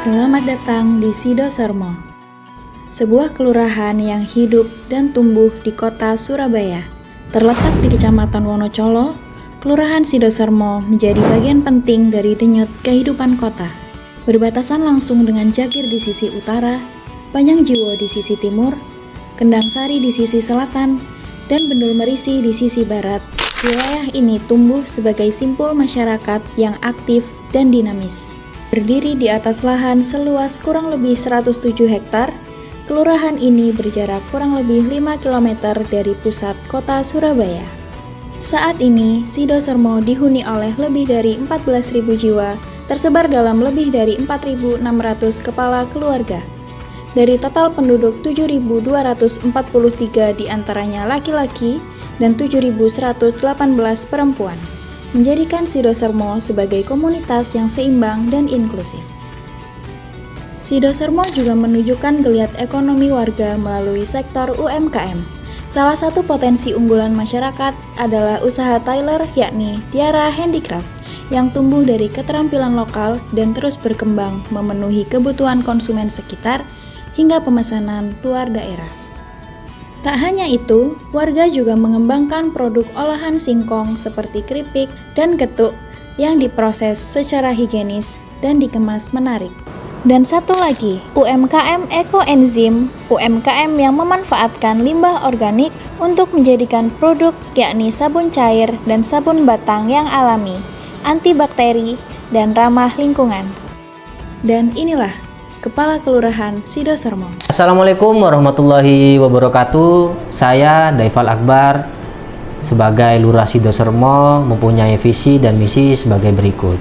Selamat datang di Sidosermo, sebuah kelurahan yang hidup dan tumbuh di kota Surabaya. Terletak di Kecamatan Wonocolo, Kelurahan Sidosermo menjadi bagian penting dari denyut kehidupan kota. Berbatasan langsung dengan Jagir di sisi utara, Panjangjiwo di sisi timur, Kendang Sari di sisi selatan, dan Bendul Merisi di sisi barat. Wilayah ini tumbuh sebagai simpul masyarakat yang aktif dan dinamis. Berdiri di atas lahan seluas kurang lebih 107 hektar, kelurahan ini berjarak kurang lebih 5 km dari pusat kota Surabaya. Saat ini, Sidosermo dihuni oleh lebih dari 14.000 jiwa, tersebar dalam lebih dari 4.600 kepala keluarga. Dari total penduduk 7.243 diantaranya laki-laki dan 7.118 perempuan, menjadikan Sidosermo sebagai komunitas yang seimbang dan inklusif. Sidosermo juga menunjukkan geliat ekonomi warga melalui sektor UMKM. Salah satu potensi unggulan masyarakat adalah usaha Tyler, yakni Tiara Handicraft, yang tumbuh dari keterampilan lokal dan terus berkembang memenuhi kebutuhan konsumen sekitar hingga pemesanan luar daerah. Tak hanya itu, warga juga mengembangkan produk olahan singkong seperti keripik dan getuk yang diproses secara higienis dan dikemas menarik. Dan satu lagi, UMKM Ekoenzim, UMKM yang memanfaatkan limbah organik untuk menjadikan produk yakni sabun cair dan sabun batang yang alami, antibakteri, dan ramah lingkungan. Dan inilah Kepala Kelurahan Sidosermo. Assalamualaikum warahmatullahi wabarakatuh. Saya Daifal Akbar sebagai Lurah Sidosermo mempunyai visi dan misi sebagai berikut.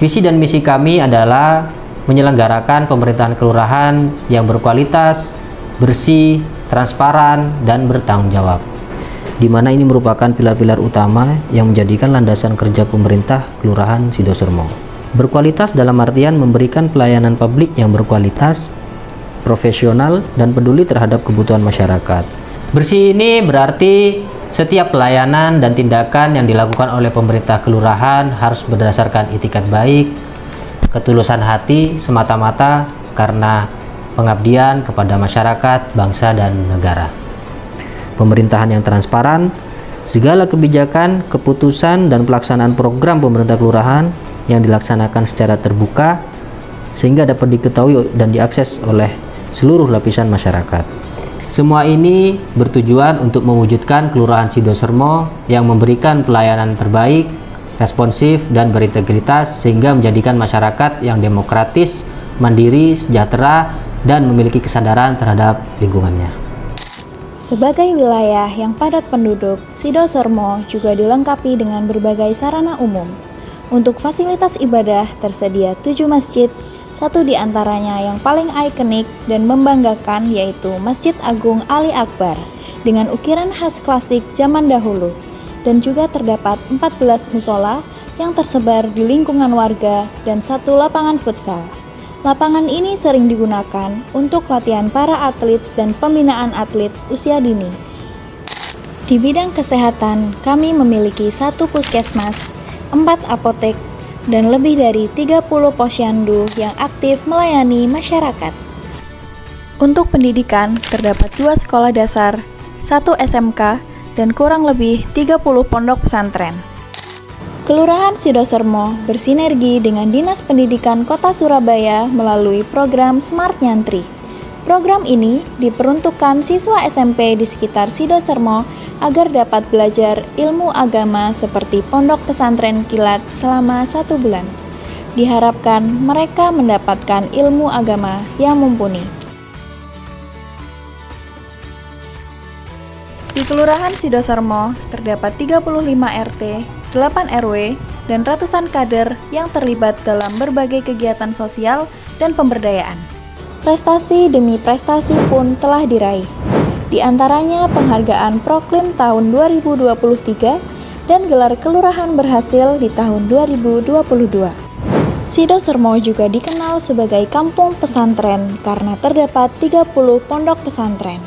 Visi dan misi kami adalah menyelenggarakan pemerintahan kelurahan yang berkualitas, bersih, transparan, dan bertanggung jawab. Di mana ini merupakan pilar-pilar utama yang menjadikan landasan kerja pemerintah Kelurahan Sidosermo. Berkualitas dalam artian memberikan pelayanan publik yang berkualitas, profesional, dan peduli terhadap kebutuhan masyarakat. Bersih ini berarti setiap pelayanan dan tindakan yang dilakukan oleh pemerintah kelurahan harus berdasarkan itikat baik, ketulusan hati semata-mata karena pengabdian kepada masyarakat, bangsa, dan negara. Pemerintahan yang transparan, segala kebijakan, keputusan, dan pelaksanaan program pemerintah kelurahan yang dilaksanakan secara terbuka sehingga dapat diketahui dan diakses oleh seluruh lapisan masyarakat. Semua ini bertujuan untuk mewujudkan Kelurahan Sidosermo yang memberikan pelayanan terbaik, responsif, dan berintegritas sehingga menjadikan masyarakat yang demokratis, mandiri, sejahtera, dan memiliki kesadaran terhadap lingkungannya. Sebagai wilayah yang padat penduduk, Sidosermo juga dilengkapi dengan berbagai sarana umum. Untuk fasilitas ibadah tersedia 7 masjid, satu di antaranya yang paling ikonik dan membanggakan yaitu Masjid Agung Ali Akbar dengan ukiran khas klasik zaman dahulu, dan juga terdapat 14 musola yang tersebar di lingkungan warga dan satu lapangan futsal. Lapangan ini sering digunakan untuk latihan para atlet dan pembinaan atlet usia dini. Di bidang kesehatan, kami memiliki 1 puskesmas, 4 apotek, dan lebih dari 30 posyandu yang aktif melayani masyarakat. Untuk pendidikan, terdapat 2 sekolah dasar, 1 SMK, dan kurang lebih 30 pondok pesantren. Kelurahan Sidosermo bersinergi dengan Dinas Pendidikan Kota Surabaya melalui program Smart Nyantri. Program ini diperuntukkan siswa SMP di sekitar Sidosermo agar dapat belajar ilmu agama seperti pondok pesantren kilat selama 1 bulan. Diharapkan mereka mendapatkan ilmu agama yang mumpuni. Di Kelurahan Sidosermo terdapat 35 RT, 8 RW, dan ratusan kader yang terlibat dalam berbagai kegiatan sosial dan pemberdayaan. Prestasi demi prestasi pun telah diraih. Di antaranya penghargaan Proklim tahun 2023 dan gelar kelurahan berhasil di tahun 2022. Sidosermo juga dikenal sebagai kampung pesantren karena terdapat 30 pondok pesantren.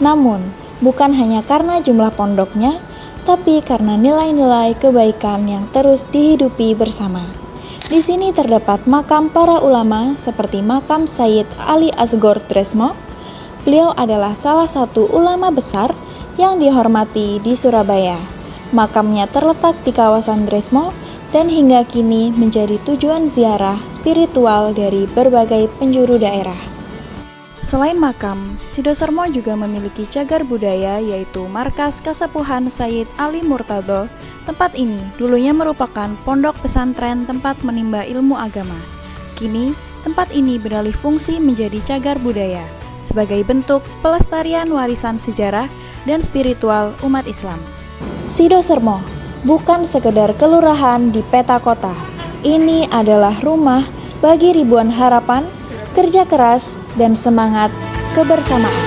Namun, bukan hanya karena jumlah pondoknya, tapi karena nilai-nilai kebaikan yang terus dihidupi bersama. Di sini terdapat makam para ulama seperti makam Sayyid Ali Asghar Tresmo. Beliau adalah salah satu ulama besar yang dihormati di Surabaya. Makamnya terletak di kawasan Tresmo dan hingga kini menjadi tujuan ziarah spiritual dari berbagai penjuru daerah. Selain makam, Sidosermo juga memiliki cagar budaya yaitu Markas Kasepuhan Sayyid Ali Murtado. Tempat ini dulunya merupakan pondok pesantren tempat menimba ilmu agama. Kini, tempat ini beralih fungsi menjadi cagar budaya sebagai bentuk pelestarian warisan sejarah dan spiritual umat Islam. Sidosermo bukan sekedar kelurahan di peta kota. Ini adalah rumah bagi ribuan harapan, kerja keras, dan semangat kebersamaan.